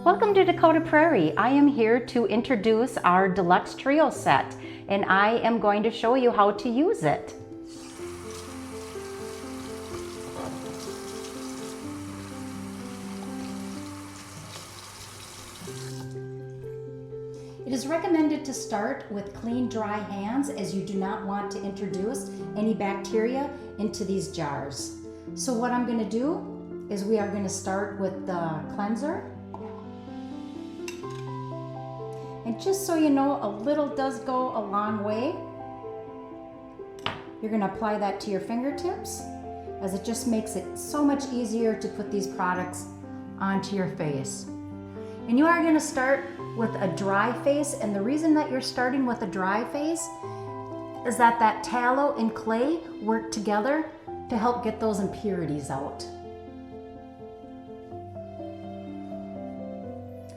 Welcome to Dakhota Prairie. I am here to introduce our deluxe trio set, and I am going to show you how to use it. It is recommended to start with clean, dry hands, as you do not want to introduce any bacteria into these jars. So what I'm going to do is we are going to start with the cleanser. And just so you know, a little does go a long way. You're going to apply that to your fingertips, as it just makes it so much easier to put these products onto your face. And you are going to start with a dry face, and the reason that you're starting with a dry face is that tallow and clay work together to help get those impurities out.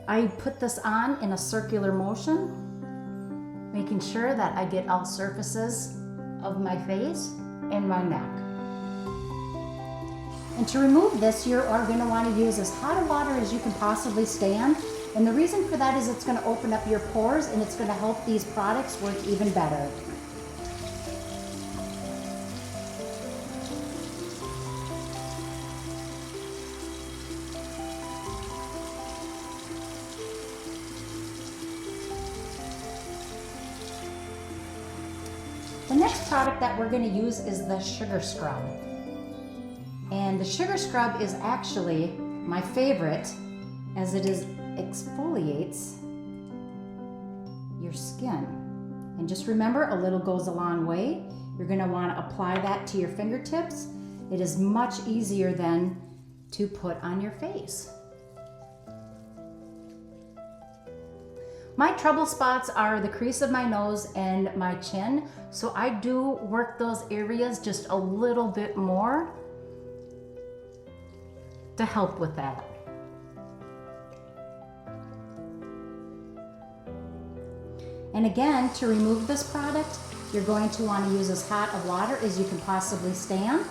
I put this on in a circular motion, making sure that I get all surfaces of my face and my neck. And to remove this, you are going to want to use as hot a water as you can possibly stand. And the reason for that is it's going to open up your pores, and it's going to help these products work even better. The next product that we're going to use is the sugar scrub. And the sugar scrub is actually my favorite, as it exfoliates your skin. And just remember, a little goes a long way. You're going to want to apply that to your fingertips. It is much easier then to put on your face. My trouble spots are the crease of my nose and my chin, so I do work those areas just a little bit more to help with that. And again, to remove this product, you're going to want to use as hot of water as you can possibly stand.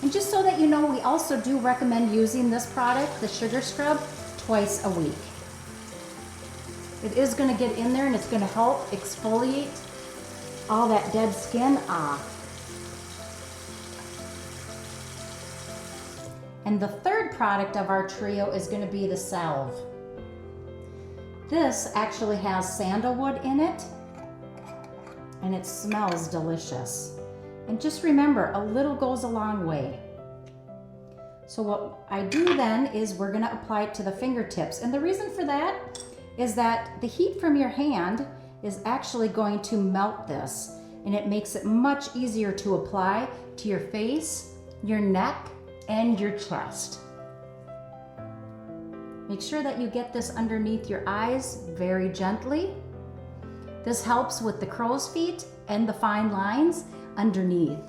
And just so that you know, we also do recommend using this product, the sugar scrub, twice a week. It is going to get in there, and it's going to help exfoliate all that dead skin off. And the third product of our trio is going to be the salve. This actually has sandalwood in it, and it smells delicious. And just remember, a little goes a long way. So what I do then is we're going to apply it to the fingertips. And the reason for that is that the heat from your hand is actually going to melt this, and it makes it much easier to apply to your face, your neck, and your chest. Make sure that you get this underneath your eyes very gently. This helps with the crow's feet and the fine lines underneath.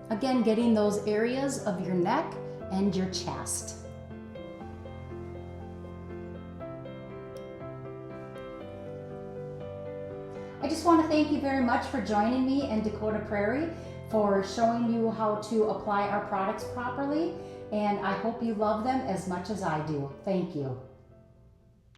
Again, getting those areas of your neck and your chest. I just want to thank you very much for joining me in Dakhota Prairie, for showing you how to apply our products properly, and I hope you love them as much as I do. Thank you.